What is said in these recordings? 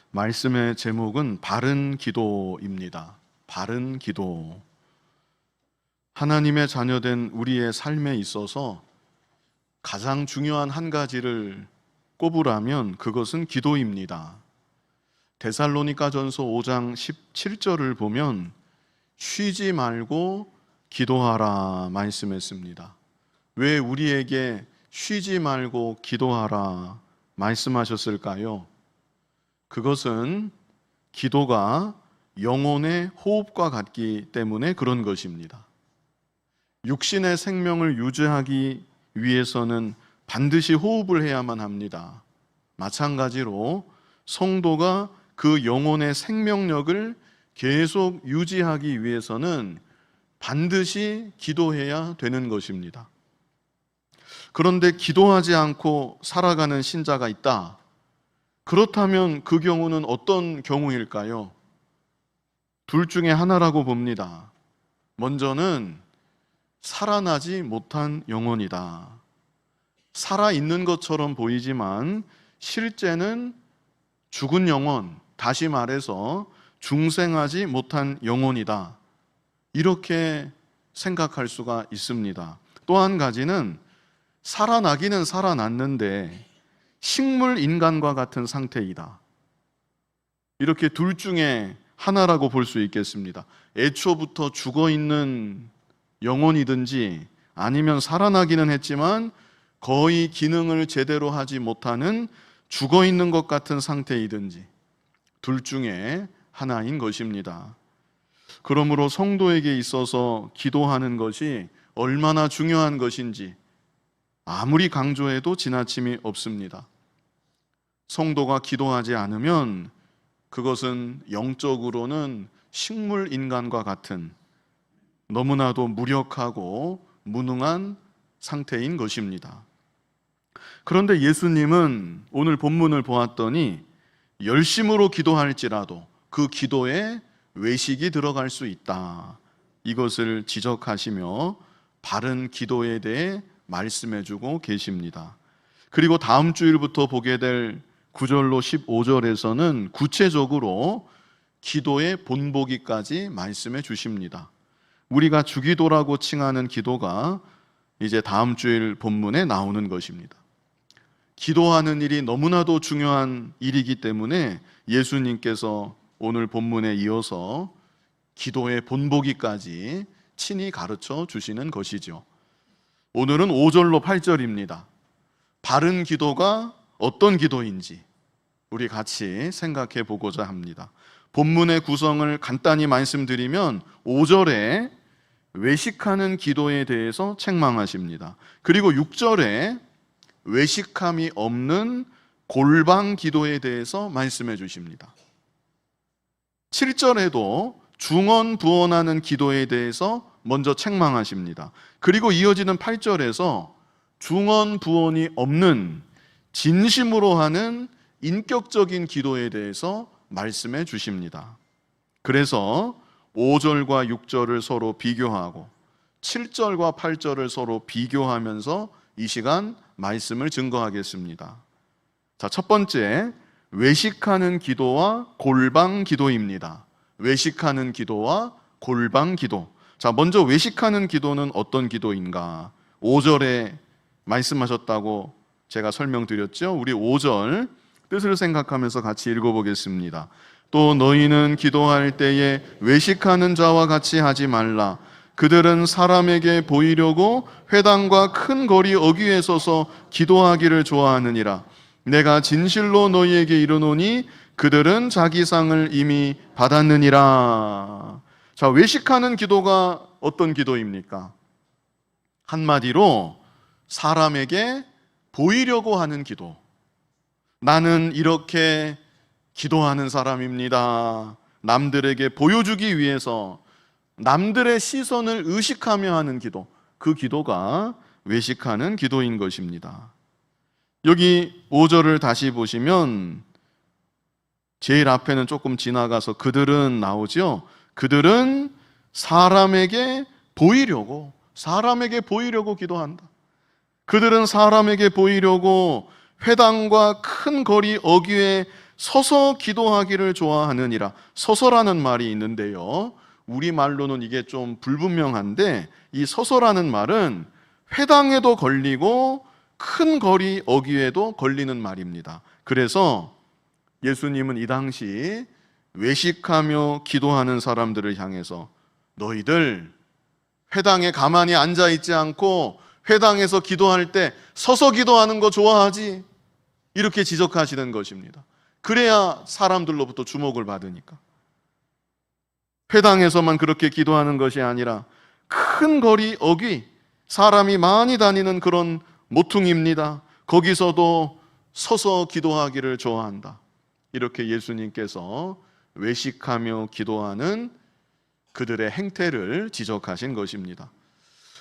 말씀의 제목은 바른 기도입니다. 바른 기도. 하나님의 자녀된 우리의 삶에 있어서 가장 중요한 한 가지를 꼽으라면 그것은 기도입니다. 데살로니가전서 5장 17절을 보면 쉬지 말고 기도하라 말씀했습니다. 왜 우리에게 쉬지 말고 기도하라 말씀하셨을까요? 그것은 기도가 영혼의 호흡과 같기 때문에 그런 것입니다. 육신의 생명을 유지하기 위해서는 반드시 호흡을 해야만 합니다. 마찬가지로 성도가 그 영혼의 생명력을 계속 유지하기 위해서는 반드시 기도해야 되는 것입니다. 그런데 기도하지 않고 살아가는 신자가 있다. 그렇다면 그 경우는 어떤 경우일까요? 둘 중에 하나라고 봅니다. 먼저는 살아나지 못한 영혼이다. 살아있는 것처럼 보이지만 실제는 죽은 영혼, 다시 말해서 중생하지 못한 영혼이다. 이렇게 생각할 수가 있습니다. 또 한 가지는 살아나기는 살아났는데 식물 인간과 같은 상태이다. 이렇게 둘 중에 하나라고 볼 수 있겠습니다. 애초부터 죽어있는 영혼이든지 아니면 살아나기는 했지만 거의 기능을 제대로 하지 못하는 죽어있는 것 같은 상태이든지 둘 중에 하나인 것입니다. 그러므로 성도에게 있어서 기도하는 것이 얼마나 중요한 것인지 아무리 강조해도 지나침이 없습니다. 성도가 기도하지 않으면 그것은 영적으로는 식물 인간과 같은 너무나도 무력하고 무능한 상태인 것입니다. 그런데 예수님은 오늘 본문을 보았더니 열심으로 기도할지라도 그 기도에 외식이 들어갈 수 있다. 이것을 지적하시며 바른 기도에 대해 말씀해주고 계십니다. 그리고 다음 주일부터 보게 될 9절로 15절에서는 구체적으로 기도의 본보기까지 말씀해 주십니다. 우리가 주기도라고 칭하는 기도가 이제 다음 주일 본문에 나오는 것입니다. 기도하는 일이 너무나도 중요한 일이기 때문에 예수님께서 오늘 본문에 이어서 기도의 본보기까지 친히 가르쳐 주시는 것이죠. 오늘은 5절로 8절입니다. 바른 기도가 어떤 기도인지 우리 같이 생각해 보고자 합니다. 본문의 구성을 간단히 말씀드리면 5절에 외식하는 기도에 대해서 책망하십니다. 그리고 6절에 외식함이 없는 골방 기도에 대해서 말씀해 주십니다. 7절에도 중언부언하는 기도에 대해서 먼저 책망하십니다. 그리고 이어지는 8절에서 중언부언이 없는 진심으로 하는 인격적인 기도에 대해서 말씀해 주십니다. 그래서 5절과 6절을 서로 비교하고 7절과 8절을 서로 비교하면서 이 시간 말씀을 증거하겠습니다. 자, 첫 번째, 외식하는 기도와 골방 기도입니다. 외식하는 기도와 골방 기도. 자, 먼저 외식하는 기도는 어떤 기도인가? 5절에 말씀하셨다고 제가 설명드렸죠. 우리 5절 뜻을 생각하면서 같이 읽어보겠습니다. 또 너희는 기도할 때에 외식하는 자와 같이 하지 말라. 그들은 사람에게 보이려고 회당과 큰 거리 어귀에 서서 기도하기를 좋아하느니라. 내가 진실로 너희에게 이르노니 그들은 자기 상을 이미 받았느니라. 자, 외식하는 기도가 어떤 기도입니까? 한마디로 사람에게 보이려고 하는 기도. 나는 이렇게 기도하는 사람입니다. 남들에게 보여주기 위해서 남들의 시선을 의식하며 하는 기도. 그 기도가 외식하는 기도인 것입니다. 여기 5절을 다시 보시면 제일 앞에는 조금 지나가서 그들은 나오죠. 그들은 사람에게 보이려고 기도한다. 그들은 사람에게 보이려고 회당과 큰 거리 어귀에 서서 기도하기를 좋아하느니라. 서서라는 말이 있는데요, 우리말로는 이게 좀 불분명한데, 이 서서라는 말은 회당에도 걸리고 큰 거리 어귀에도 걸리는 말입니다. 그래서 예수님은 이 당시 외식하며 기도하는 사람들을 향해서 너희들 회당에 가만히 앉아 있지 않고 회당에서 기도할 때 서서 기도하는 거 좋아하지? 이렇게 지적하시는 것입니다. 그래야 사람들로부터 주목을 받으니까. 회당에서만 그렇게 기도하는 것이 아니라 큰 거리 어귀, 사람이 많이 다니는 그런 모퉁이입니다. 거기서도 서서 기도하기를 좋아한다. 이렇게 예수님께서 외식하며 기도하는 그들의 행태를 지적하신 것입니다.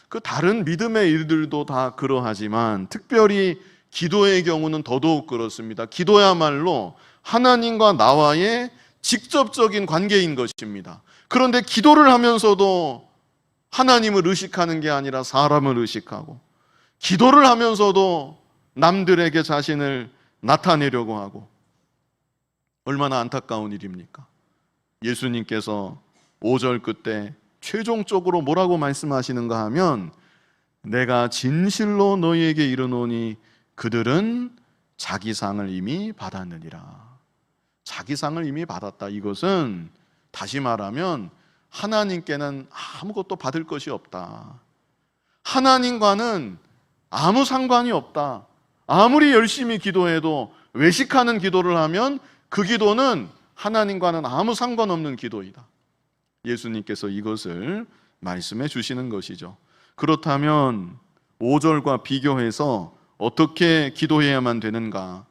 그 다른 믿음의 일들도 다 그러하지만 특별히 기도의 경우는 더더욱 그렇습니다. 기도야말로 하나님과 나와의 직접적인 관계인 것입니다. 그런데 기도를 하면서도 하나님을 의식하는 게 아니라 사람을 의식하고, 기도를 하면서도 남들에게 자신을 나타내려고 하고, 얼마나 안타까운 일입니까? 예수님께서 5절 끝에 최종적으로 뭐라고 말씀하시는가 하면, 내가 진실로 너희에게 이르노니 그들은 자기 상을 이미 받았느니라. 자기 상을 이미 받았다. 이것은 다시 말하면 하나님께는 아무것도 받을 것이 없다. 하나님과는 아무 상관이 없다. 아무리 열심히 기도해도 외식하는 기도를 하면 그 기도는 하나님과는 아무 상관없는 기도이다. 예수님께서 이것을 말씀해 주시는 것이죠. 그렇다면 5절과 비교해서 어떻게 기도해야만 되는가?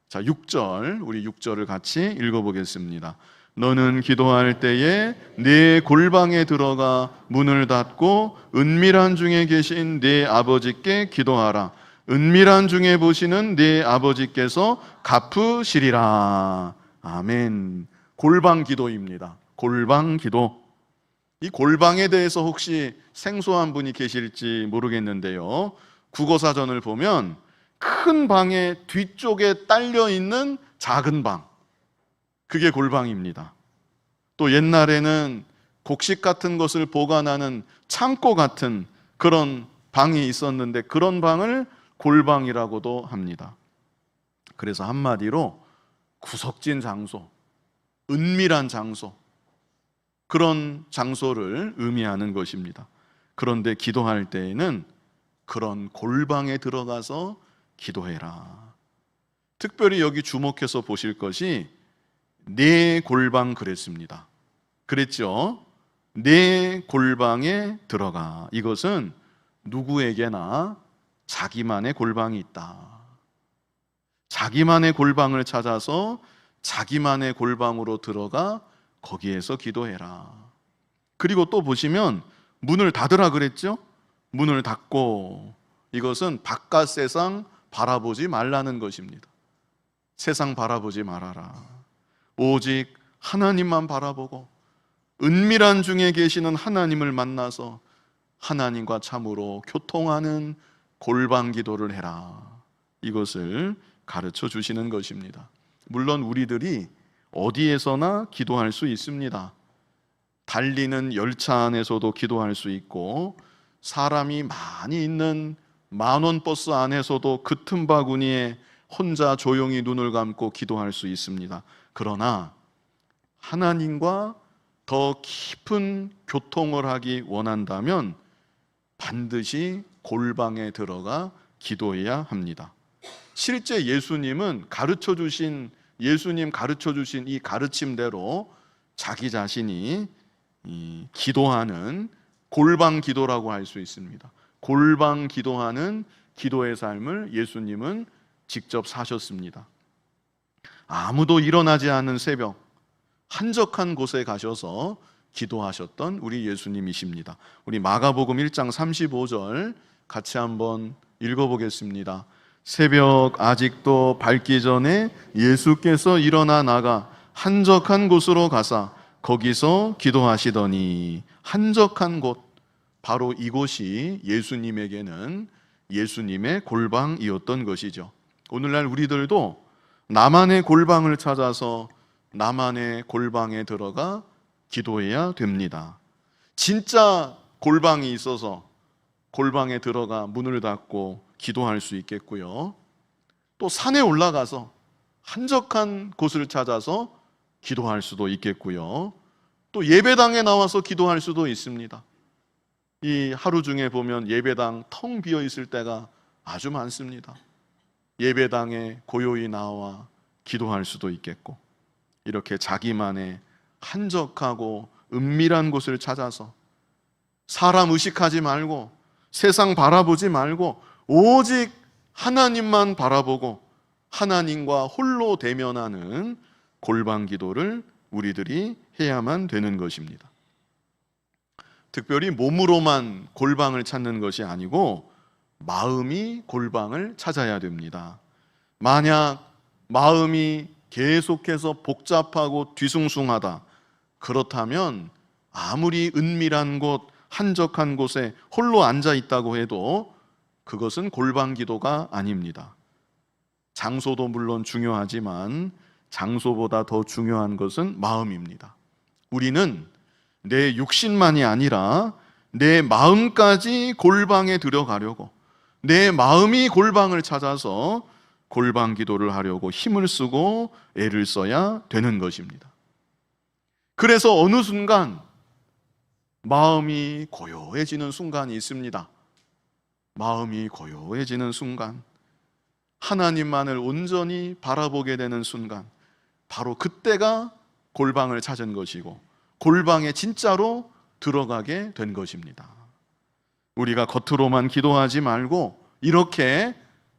자, 6절, 우리 6절을 같이 읽어보겠습니다. 너는 기도할 때에 네 골방에 들어가 문을 닫고 은밀한 중에 계신 네 아버지께 기도하라. 은밀한 중에 보시는 네 아버지께서 갚으시리라. 아멘. 골방 기도입니다. 골방 기도. 이 골방에 대해서 혹시 생소한 분이 계실지 모르겠는데요, 국어사전을 보면 큰 방의 뒤쪽에 딸려 있는 작은 방, 그게 골방입니다. 또 옛날에는 곡식 같은 것을 보관하는 창고 같은 그런 방이 있었는데 그런 방을 골방이라고도 합니다. 그래서 한마디로 구석진 장소, 은밀한 장소, 그런 장소를 의미하는 것입니다. 그런데 기도할 때에는 그런 골방에 들어가서 기도해라. 특별히 여기 주목해서 보실 것이 네 골방 그랬습니다. 그랬죠? 네 골방에 들어가. 이것은 누구에게나 자기만의 골방이 있다. 자기만의 골방을 찾아서 자기만의 골방으로 들어가 거기에서 기도해라. 그리고 또 보시면 문을 닫으라 그랬죠? 문을 닫고, 이것은 바깥 세상 바라보지 말라는 것입니다. 세상 바라보지 말아라. 오직 하나님만 바라보고 은밀한 중에 계시는 하나님을 만나서 하나님과 참으로 교통하는 골방 기도를 해라. 이것을 가르쳐 주시는 것입니다. 물론 우리들이 어디에서나 기도할 수 있습니다. 달리는 열차 안에서도 기도할 수 있고, 사람이 많이 있는 만원 버스 안에서도 그 틈바구니에 혼자 조용히 눈을 감고 기도할 수 있습니다. 그러나 하나님과 더 깊은 교통을 하기 원한다면 반드시 골방에 들어가 기도해야 합니다. 실제 예수님 가르쳐 주신 이 가르침대로 자기 자신이 기도하는 골방 기도라고 할 수 있습니다. 골방 기도하는 기도의 삶을 예수님은 직접 사셨습니다. 아무도 일어나지 않은 새벽, 한적한 곳에 가셔서 기도하셨던 우리 예수님이십니다. 우리 마가복음 1장 35절 같이 한번 읽어보겠습니다. 새벽 아직도 밝기 전에 예수께서 일어나 나가 한적한 곳으로 가사 거기서 기도하시더니, 한적한 곳, 바로 이곳이 예수님에게는 예수님의 골방이었던 것이죠. 오늘날 우리들도 나만의 골방을 찾아서 나만의 골방에 들어가 기도해야 됩니다. 진짜 골방이 있어서 골방에 들어가 문을 닫고 기도할 수 있겠고요. 또 산에 올라가서 한적한 곳을 찾아서 기도할 수도 있겠고요. 또 예배당에 나와서 기도할 수도 있습니다. 이 하루 중에 보면 예배당 텅 비어 있을 때가 아주 많습니다. 예배당에 고요히 나와 기도할 수도 있겠고, 이렇게 자기만의 한적하고 은밀한 곳을 찾아서 사람 의식하지 말고 세상 바라보지 말고 오직 하나님만 바라보고 하나님과 홀로 대면하는 골방 기도를 우리들이 해야만 되는 것입니다. 특별히 몸으로만 골방을 찾는 것이 아니고 마음이 골방을 찾아야 됩니다. 만약 마음이 계속해서 복잡하고 뒤숭숭하다, 그렇다면 아무리 은밀한 곳, 한적한 곳에 홀로 앉아 있다고 해도 그것은 골방 기도가 아닙니다. 장소도 물론 중요하지만 장소보다 더 중요한 것은 마음입니다. 우리는 내 육신만이 아니라 내 마음까지 골방에 들어가려고, 내 마음이 골방을 찾아서 골방 기도를 하려고 힘을 쓰고 애를 써야 되는 것입니다. 그래서 어느 순간 마음이 고요해지는 순간이 있습니다. 마음이 고요해지는 순간, 하나님만을 온전히 바라보게 되는 순간, 바로 그때가 골방을 찾은 것이고 골방에 진짜로 들어가게 된 것입니다. 우리가 겉으로만 기도하지 말고 이렇게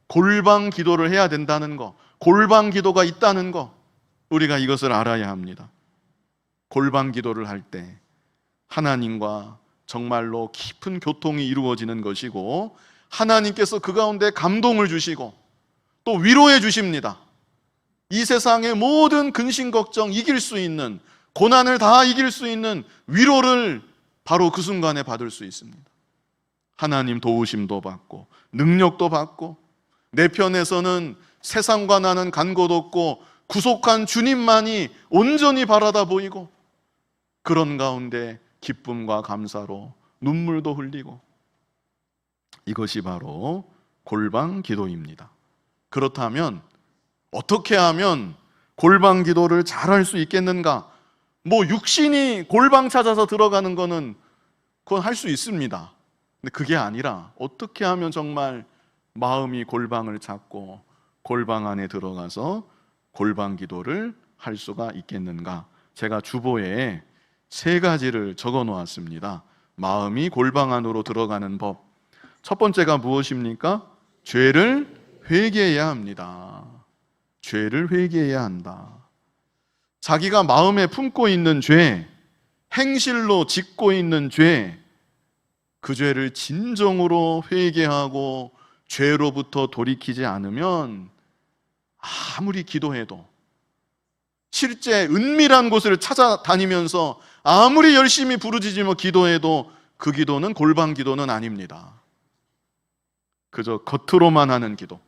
골방 기도를 해야 된다는 것, 골방 기도가 있다는 것, 우리가 이것을 알아야 합니다. 골방 기도를 할 때 하나님과 정말로 깊은 교통이 이루어지는 것이고 하나님께서 그 가운데 감동을 주시고 또 위로해 주십니다. 이 세상의 모든 근심 걱정 이길 수 있는, 고난을 다 이길 수 있는 위로를 바로 그 순간에 받을 수 있습니다. 하나님 도우심도 받고 능력도 받고 내 편에서는 세상과 나는 간 곳 없고 구속한 주님만이 온전히 바라다 보이고, 그런 가운데 기쁨과 감사로 눈물도 흘리고, 이것이 바로 골방 기도입니다. 그렇다면 어떻게 하면 골방 기도를 잘할 수 있겠는가? 육신이 골방 찾아서 들어가는 거는 그건 할 수 있습니다. 근데 그게 아니라 어떻게 하면 정말 마음이 골방을 찾고 골방 안에 들어가서 골방 기도를 할 수가 있겠는가? 제가 주보에 3가지를 적어 놓았습니다. 마음이 골방 안으로 들어가는 법. 첫 번째가 무엇입니까? 죄를 회개해야 합니다. 죄를 회개해야 한다. 자기가 마음에 품고 있는 죄, 행실로 짓고 있는 죄, 그 죄를 진정으로 회개하고 죄로부터 돌이키지 않으면 아무리 기도해도, 실제 은밀한 곳을 찾아다니면서 아무리 열심히 부르짖으며 기도해도 그 기도는 골방 기도는 아닙니다. 그저 겉으로만 하는 기도,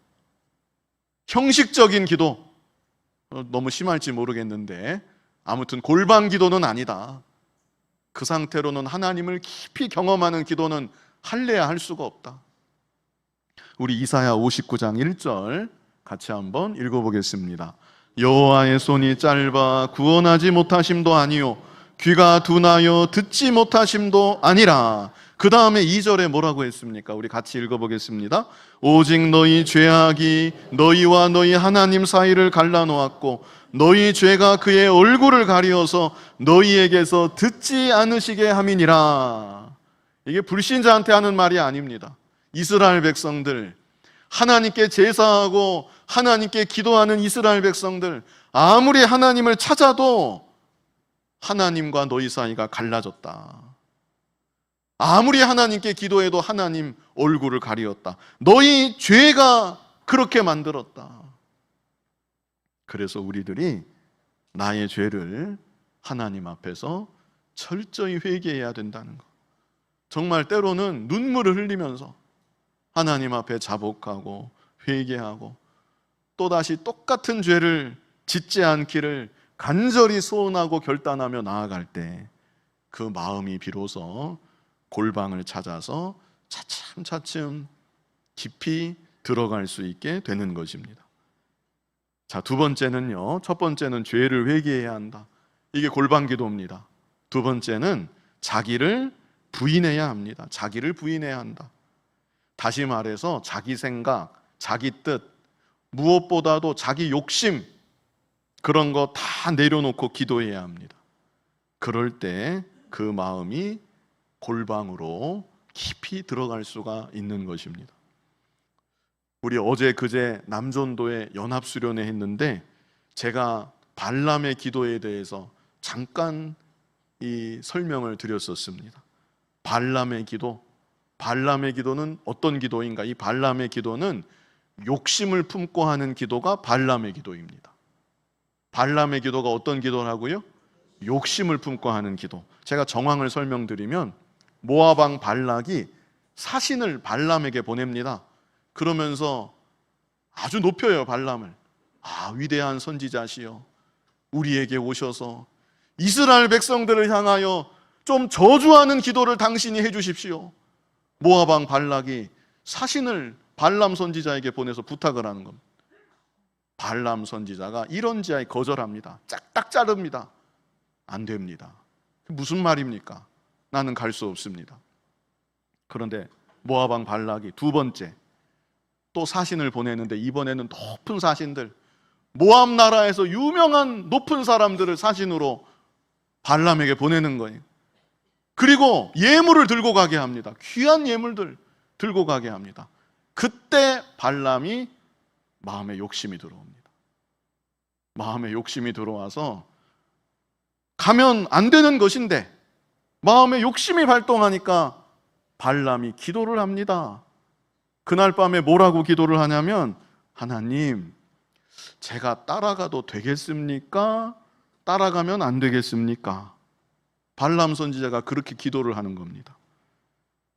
형식적인 기도, 너무 심할지 모르겠는데 아무튼 골방 기도는 아니다. 그 상태로는 하나님을 깊이 경험하는 기도는 할래야 할 수가 없다. 우리 이사야 59장 1절 같이 한번 읽어보겠습니다. 여호와의 손이 짧아 구원하지 못하심도 아니요 귀가 둔하여 듣지 못하심도 아니라. 그 다음에 2절에 뭐라고 했습니까? 우리 같이 읽어보겠습니다. 오직 너희 죄악이 너희와 너희 하나님 사이를 갈라놓았고 너희 죄가 그의 얼굴을 가리어서 너희에게서 듣지 않으시게 함이니라. 이게 불신자한테 하는 말이 아닙니다. 이스라엘 백성들, 하나님께 제사하고 하나님께 기도하는 이스라엘 백성들, 아무리 하나님을 찾아도 하나님과 너희 사이가 갈라졌다. 아무리 하나님께 기도해도 하나님 얼굴을 가리었다. 너희 죄가 그렇게 만들었다. 그래서 우리들이 나의 죄를 하나님 앞에서 철저히 회개해야 된다는 것. 정말 때로는 눈물을 흘리면서 하나님 앞에 자복하고 회개하고, 또다시 똑같은 죄를 짓지 않기를 간절히 소원하고 결단하며 나아갈 때 그 마음이 비로소 골방을 찾아서 차츰차츰 깊이 들어갈 수 있게 되는 것입니다. 자, 두 번째는요. 첫 번째는 죄를 회개해야 한다. 이게 골방 기도입니다. 두 번째는 자기를 부인해야 합니다. 자기를 부인해야 한다. 다시 말해서 자기 생각, 자기 뜻, 무엇보다도 자기 욕심, 그런 거 다 내려놓고 기도해야 합니다. 그럴 때 그 마음이 골방으로 깊이 들어갈 수가 있는 것입니다. 우리 어제 그제 남존도에 연합수련회 했는데 제가 발람의 기도에 대해서 잠깐 이 설명을 드렸었습니다. 발람의 기도는 어떤 기도인가? 이 발람의 기도는 욕심을 품고 하는 기도가 발람의 기도입니다. 발람의 기도가 어떤 기도라고요? 욕심을 품고 하는 기도. 제가 정황을 설명드리면 모압 왕 발락이 사신을 발람에게 보냅니다. 그러면서 아주 높여요, 발람을. 위대한 선지자시여, 우리에게 오셔서 이스라엘 백성들을 향하여 좀 저주하는 기도를 당신이 해주십시오. 모압 왕 발락이 사신을 발람 선지자에게 보내서 부탁을 하는 겁니다. 발람 선지자가 이런지하에 거절합니다. 딱 자릅니다. 안 됩니다. 무슨 말입니까? 나는 갈 수 없습니다. 그런데 모압 왕 발락이 두 번째 또 사신을 보내는데 이번에는 높은 사신들, 모압 나라에서 유명한 높은 사람들을 사신으로 발람에게 보내는 거예요. 그리고 예물을 들고 가게 합니다. 귀한 예물들 들고 가게 합니다. 그때 발람이 마음에 욕심이 들어옵니다. 마음에 욕심이 들어와서 가면 안 되는 것인데 마음에 욕심이 발동하니까 발람이 기도를 합니다. 그날 밤에 뭐라고 기도를 하냐면, 하나님, 제가 따라가도 되겠습니까? 따라가면 안 되겠습니까? 발람 선지자가 그렇게 기도를 하는 겁니다.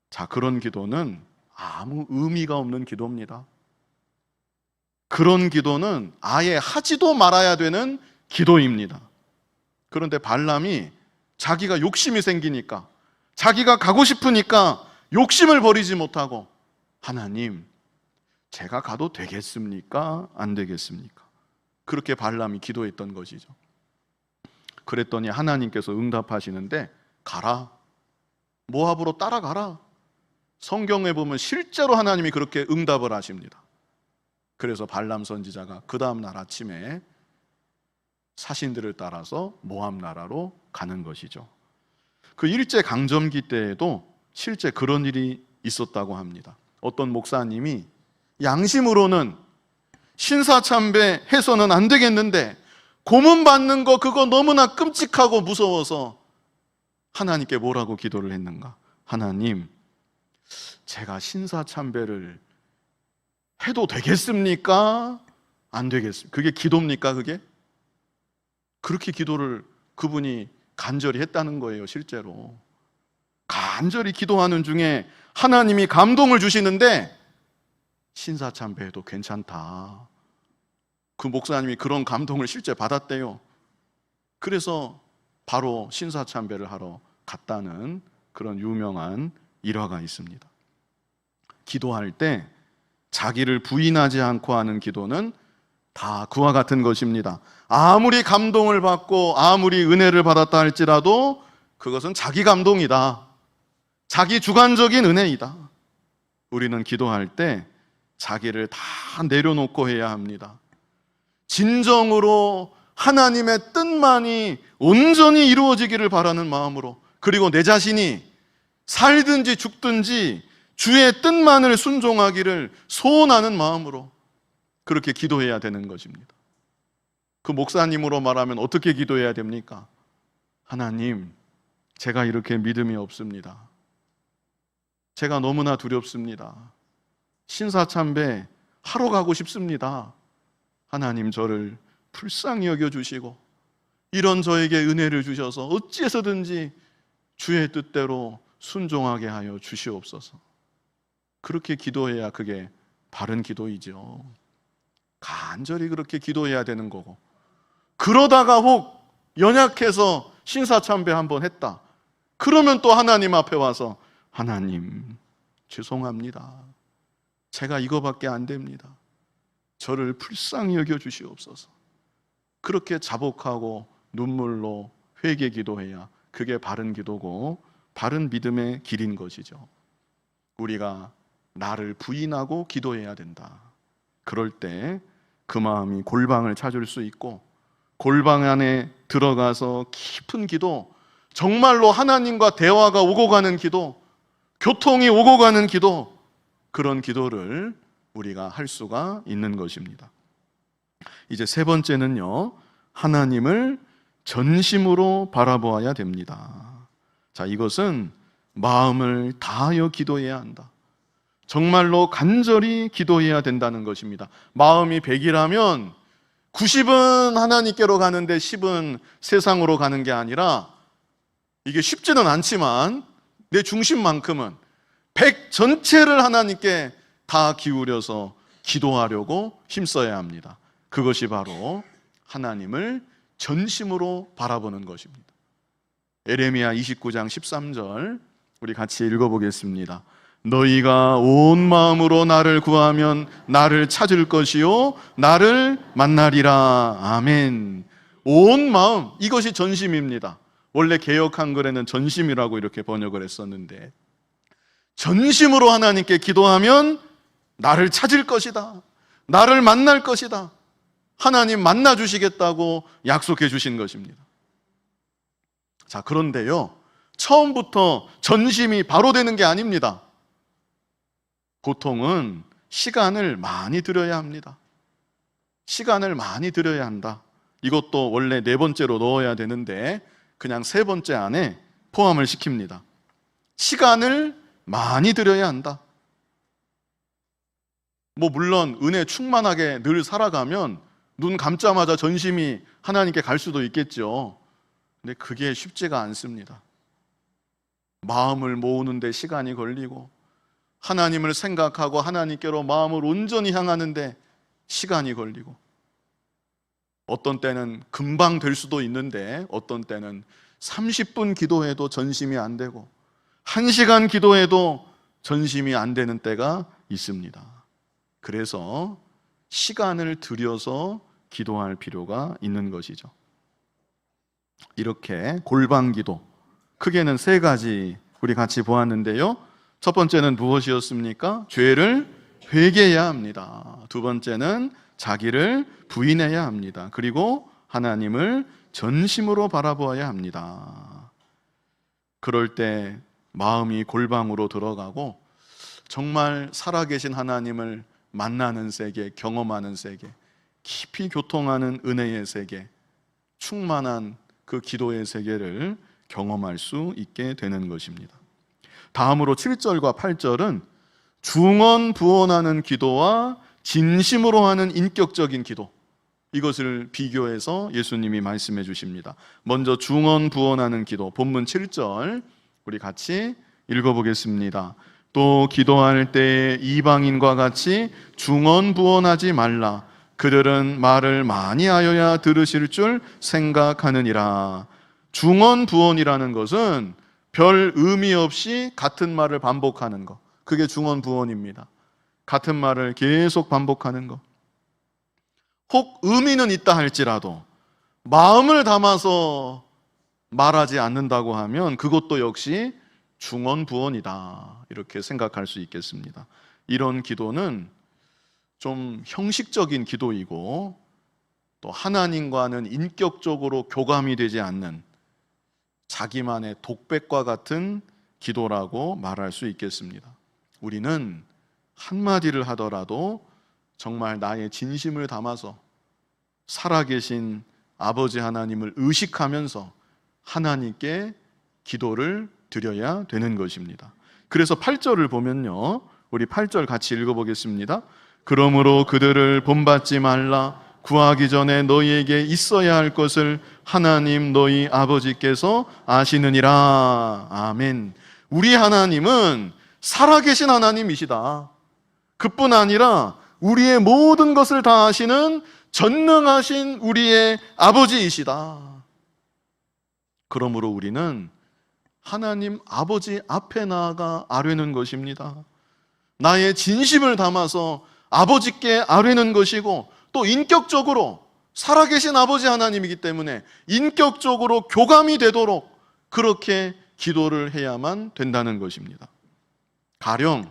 자, 그런 기도는 아무 의미가 없는 기도입니다. 그런 기도는 아예 하지도 말아야 되는 기도입니다. 그런데 발람이 자기가 욕심이 생기니까, 자기가 가고 싶으니까 욕심을 버리지 못하고, 하나님, 제가 가도 되겠습니까? 안 되겠습니까? 그렇게 발람이 기도했던 것이죠. 그랬더니 하나님께서 응답하시는데, 가라, 모압으로 따라가라. 성경에 보면 실제로 하나님이 그렇게 응답을 하십니다. 그래서 발람 선지자가 그 다음 날 아침에 사신들을 따라서 모압 나라로 가는 것이죠. 그 일제 강점기 때에도 실제 그런 일이 있었다고 합니다. 어떤 목사님이 양심으로는 신사참배 해서는 안 되겠는데 고문 받는 거 그거 너무나 끔찍하고 무서워서 하나님께 뭐라고 기도를 했는가? 하나님, 제가 신사참배를 해도 되겠습니까? 안 되겠습니까? 그게 기도입니까, 그게? 그렇게 기도를 그분이 간절히 했다는 거예요, 실제로. 간절히 기도하는 중에 하나님이 감동을 주시는데 신사참배해도 괜찮다. 그 목사님이 그런 감동을 실제 받았대요. 그래서 바로 신사참배를 하러 갔다는 그런 유명한 일화가 있습니다. 기도할 때 자기를 부인하지 않고 하는 기도는 다 그와 같은 것입니다. 아무리 감동을 받고 아무리 은혜를 받았다 할지라도 그것은 자기 감동이다. 자기 주관적인 은혜이다. 우리는 기도할 때 자기를 다 내려놓고 해야 합니다. 진정으로 하나님의 뜻만이 온전히 이루어지기를 바라는 마음으로, 그리고 내 자신이 살든지 죽든지 주의 뜻만을 순종하기를 소원하는 마음으로 그렇게 기도해야 되는 것입니다. 그 목사님으로 말하면 어떻게 기도해야 됩니까? 하나님, 제가 이렇게 믿음이 없습니다. 제가 너무나 두렵습니다. 신사참배 하러 가고 싶습니다. 하나님, 저를 불쌍히 여겨주시고 이런 저에게 은혜를 주셔서 어찌해서든지 주의 뜻대로 순종하게 하여 주시옵소서. 그렇게 기도해야 그게 바른 기도이죠. 간절히 그렇게 기도해야 되는 거고, 그러다가 혹 연약해서 신사참배 한번 했다, 그러면 또 하나님 앞에 와서 하나님 죄송합니다, 제가 이거밖에 안 됩니다, 저를 불쌍히 여겨 주시옵소서, 그렇게 자복하고 눈물로 회개 기도해야 그게 바른 기도고 바른 믿음의 길인 것이죠. 우리가 나를 부인하고 기도해야 된다. 그럴 때 그 마음이 골방을 찾을 수 있고, 골방 안에 들어가서 깊은 기도, 정말로 하나님과 대화가 오고 가는 기도, 교통이 오고 가는 기도, 그런 기도를 우리가 할 수가 있는 것입니다. 이제 세 번째는요, 하나님을 전심으로 바라보아야 됩니다. 자, 이것은 마음을 다하여 기도해야 한다. 정말로 간절히 기도해야 된다는 것입니다. 마음이 100이라면 90은 하나님께로 가는데 10은 세상으로 가는 게 아니라, 이게 쉽지는 않지만 내 중심만큼은 100 전체를 하나님께 다 기울여서 기도하려고 힘써야 합니다. 그것이 바로 하나님을 전심으로 바라보는 것입니다. 에레미야 29장 13절 우리 같이 읽어보겠습니다. 너희가 온 마음으로 나를 구하면 나를 찾을 것이요 나를 만나리라. 아멘. 온 마음, 이것이 전심입니다. 원래 개역 한글에는 전심이라고 이렇게 번역을 했었는데, 전심으로 하나님께 기도하면 나를 찾을 것이다, 나를 만날 것이다, 하나님 만나 주시겠다고 약속해 주신 것입니다. 자, 그런데요, 처음부터 전심이 바로 되는 게 아닙니다. 보통은 시간을 많이 들여야 합니다. 시간을 많이 들여야 한다. 이것도 원래 네 번째로 넣어야 되는데 그냥 세 번째 안에 포함을 시킵니다. 시간을 많이 들여야 한다. 물론 은혜 충만하게 늘 살아가면 눈 감자마자 전심이 하나님께 갈 수도 있겠죠. 근데 그게 쉽지가 않습니다. 마음을 모으는데 시간이 걸리고, 하나님을 생각하고 하나님께로 마음을 온전히 향하는데 시간이 걸리고, 어떤 때는 금방 될 수도 있는데 어떤 때는 30분 기도해도 전심이 안 되고 1시간 기도해도 전심이 안 되는 때가 있습니다. 그래서 시간을 들여서 기도할 필요가 있는 것이죠. 이렇게 골방 기도, 크게는 세 가지 우리 같이 보았는데요. 첫 번째는 무엇이었습니까? 죄를 회개해야 합니다. 두 번째는 자기를 부인해야 합니다. 그리고 하나님을 전심으로 바라보아야 합니다. 그럴 때 마음이 골방으로 들어가고 정말 살아계신 하나님을 만나는 세계, 경험하는 세계, 깊이 교통하는 은혜의 세계, 충만한 그 기도의 세계를 경험할 수 있게 되는 것입니다. 다음으로 7절과 8절은 중언부언하는 기도와 진심으로 하는 인격적인 기도, 이것을 비교해서 예수님이 말씀해 주십니다. 먼저 중언부언하는 기도, 본문 7절 우리 같이 읽어보겠습니다. 또 기도할 때 이방인과 같이 중언부언하지 말라. 그들은 말을 많이 하여야 들으실 줄 생각하느니라. 중언부언이라는 것은 별 의미 없이 같은 말을 반복하는 것, 그게 중언부언입니다. 같은 말을 계속 반복하는 것. 혹 의미는 있다 할지라도 마음을 담아서 말하지 않는다고 하면 그것도 역시 중언부언이다, 이렇게 생각할 수 있겠습니다. 이런 기도는 좀 형식적인 기도이고 또 하나님과는 인격적으로 교감이 되지 않는 자기만의 독백과 같은 기도라고 말할 수 있겠습니다. 우리는 한마디를 하더라도 정말 나의 진심을 담아서 살아계신 아버지 하나님을 의식하면서 하나님께 기도를 드려야 되는 것입니다. 그래서 8절을 보면요, 우리 8절 같이 읽어보겠습니다. 그러므로 그들을 본받지 말라. 구하기 전에 너희에게 있어야 할 것을 하나님 너희 아버지께서 아시느니라. 아멘. 우리 하나님은 살아계신 하나님이시다. 그뿐 아니라 우리의 모든 것을 다 아시는 전능하신 우리의 아버지이시다. 그러므로 우리는 하나님 아버지 앞에 나아가 아뢰는 것입니다. 나의 진심을 담아서 아버지께 아뢰는 것이고, 또 인격적으로 살아계신 아버지 하나님이기 때문에 인격적으로 교감이 되도록 그렇게 기도를 해야만 된다는 것입니다. 가령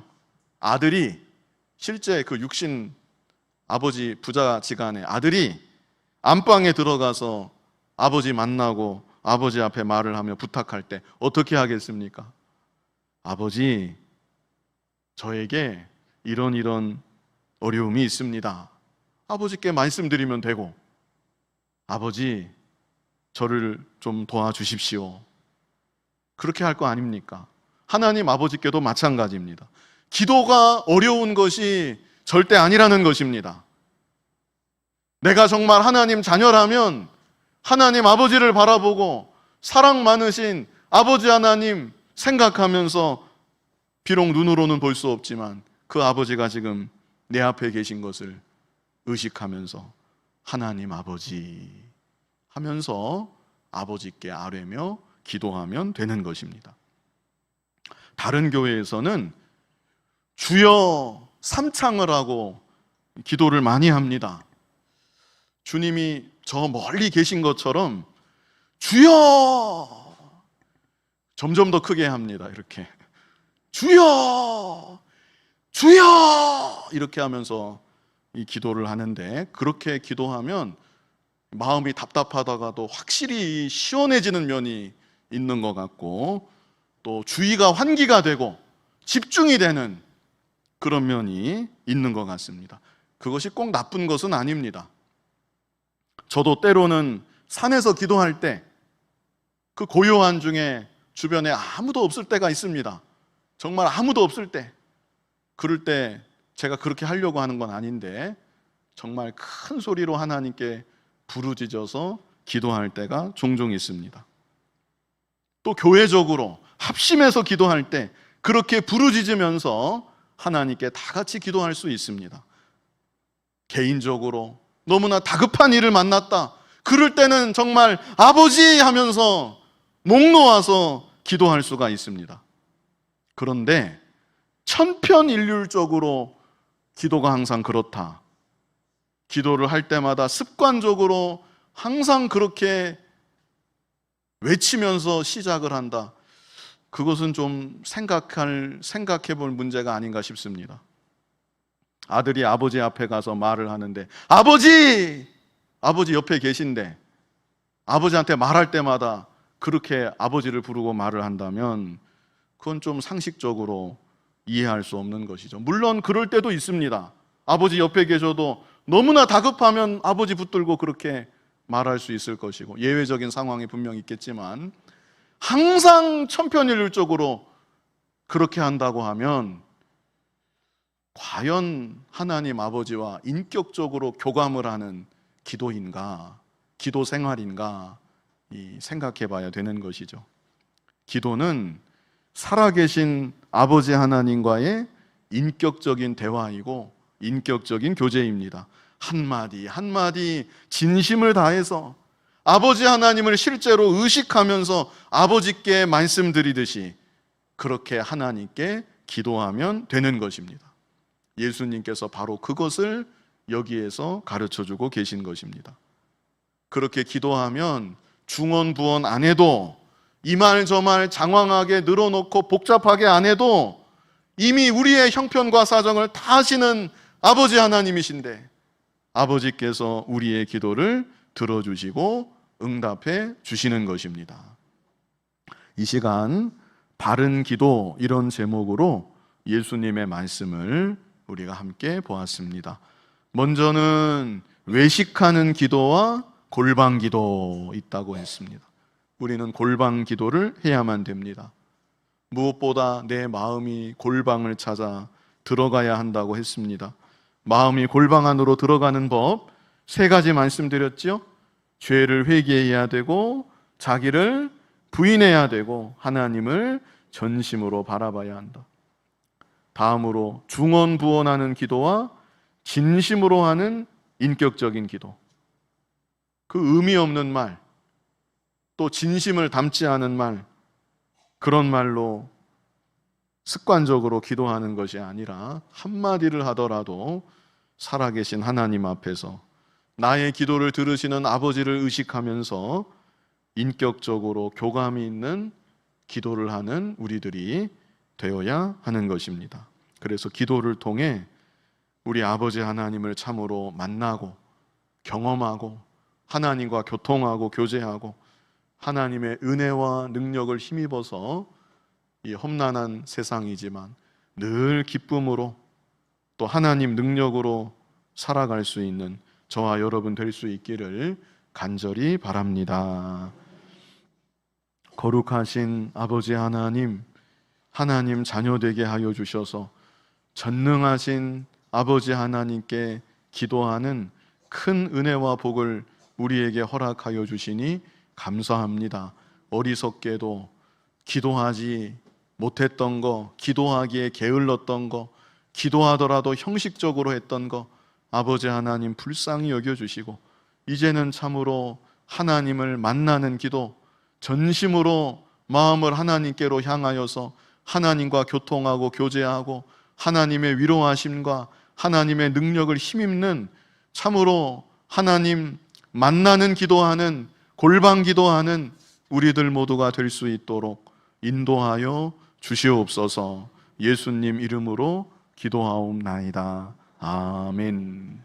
아들이, 실제 그 육신 아버지 부자지간의 아들이 안방에 들어가서 아버지 만나고 아버지 앞에 말을 하며 부탁할 때 어떻게 하겠습니까? 아버지, 저에게 이런 어려움이 있습니다. 아버지께 말씀드리면 되고, 아버지, 저를 좀 도와주십시오. 그렇게 할 거 아닙니까? 하나님 아버지께도 마찬가지입니다. 기도가 어려운 것이 절대 아니라는 것입니다. 내가 정말 하나님 자녀라면 하나님 아버지를 바라보고 사랑 많으신 아버지 하나님 생각하면서, 비록 눈으로는 볼 수 없지만 그 아버지가 지금 내 앞에 계신 것을 의식하면서 하나님 아버지 하면서 아버지께 아뢰며 기도하면 되는 것입니다. 다른 교회에서는 주여 삼창을 하고 기도를 많이 합니다. 주님이 저 멀리 계신 것처럼 주여, 점점 더 크게 합니다. 이렇게 주여, 주여 이렇게 하면서 이 기도를 하는데, 그렇게 기도하면 마음이 답답하다가도 확실히 시원해지는 면이 있는 것 같고, 또 주의가 환기가 되고 집중이 되는 그런 면이 있는 것 같습니다. 그것이 꼭 나쁜 것은 아닙니다. 저도 때로는 산에서 기도할 때 그 고요한 중에 주변에 아무도 없을 때가 있습니다. 정말 아무도 없을 때, 그럴 때 제가 그렇게 하려고 하는 건 아닌데 정말 큰 소리로 하나님께 부르짖어서 기도할 때가 종종 있습니다. 또 교회적으로 합심해서 기도할 때 그렇게 부르짖으면서 하나님께 다 같이 기도할 수 있습니다. 개인적으로 너무나 다급한 일을 만났다, 그럴 때는 정말 아버지 하면서 목 놓아서 기도할 수가 있습니다. 그런데 천편일률적으로 기도가 항상 그렇다, 기도를 할 때마다 습관적으로 항상 그렇게 외치면서 시작을 한다, 그것은 좀 생각해 볼 문제가 아닌가 싶습니다. 아들이 아버지 앞에 가서 말을 하는데 아버지 옆에 계신데 아버지한테 말할 때마다 그렇게 아버지를 부르고 말을 한다면 그건 좀 상식적으로 이해할 수 없는 것이죠. 물론 그럴 때도 있습니다. 아버지 옆에 계셔도 너무나 다급하면 아버지 붙들고 그렇게 말할 수 있을 것이고, 예외적인 상황이 분명히 있겠지만 항상 천편일률적으로 그렇게 한다고 하면 과연 하나님 아버지와 인격적으로 교감을 하는 기도인가, 기도 생활인가, 생각해 봐야 되는 것이죠. 기도는 살아계신 아버지 하나님과의 인격적인 대화이고 인격적인 교제입니다. 한마디 한마디 진심을 다해서 아버지 하나님을 실제로 의식하면서 아버지께 말씀드리듯이 그렇게 하나님께 기도하면 되는 것입니다. 예수님께서 바로 그것을 여기에서 가르쳐주고 계신 것입니다. 그렇게 기도하면 중언부언 안 해도, 이 말 저 말 장황하게 늘어놓고 복잡하게 안 해도 이미 우리의 형편과 사정을 다 아시는 아버지 하나님이신데 아버지께서 우리의 기도를 들어주시고 응답해 주시는 것입니다. 이 시간 바른 기도, 이런 제목으로 예수님의 말씀을 우리가 함께 보았습니다. 먼저는 외식하는 기도와 골방 기도 있다고 했습니다. 우리는 골방 기도를 해야만 됩니다. 무엇보다 내 마음이 골방을 찾아 들어가야 한다고 했습니다. 마음이 골방 안으로 들어가는 법 3가지 말씀드렸죠. 죄를 회개해야 되고, 자기를 부인해야 되고, 하나님을 전심으로 바라봐야 한다. 다음으로 중언부언하는 기도와 진심으로 하는 인격적인 기도, 그 의미 없는 말, 또 진심을 담지 않은 말, 그런 말로 습관적으로 기도하는 것이 아니라 한마디를 하더라도 살아계신 하나님 앞에서 나의 기도를 들으시는 아버지를 의식하면서 인격적으로 교감이 있는 기도를 하는 우리들이 되어야 하는 것입니다. 그래서 기도를 통해 우리 아버지 하나님을 참으로 만나고 경험하고 하나님과 교통하고 교제하고 하나님의 은혜와 능력을 힘입어서 이 험난한 세상이지만 늘 기쁨으로 또 하나님 능력으로 살아갈 수 있는 저와 여러분 될 수 있기를 간절히 바랍니다. 거룩하신 아버지 하나님, 하나님 자녀 되게 하여 주셔서 전능하신 아버지 하나님께 기도하는 큰 은혜와 복을 우리에게 허락하여 주시니 감사합니다. 어리석게도 기도하지 못했던 거, 기도하기에 게을렀던 거, 기도하더라도 형식적으로 했던 거 아버지 하나님 불쌍히 여겨주시고 이제는 참으로 하나님을 만나는 기도, 전심으로 마음을 하나님께로 향하여서 하나님과 교통하고 교제하고 하나님의 위로하심과 하나님의 능력을 힘입는 참으로 하나님 만나는 기도하는 골방 기도하는 우리들 모두가 될 수 있도록 인도하여 주시옵소서. 예수님 이름으로 기도하옵나이다. 아멘.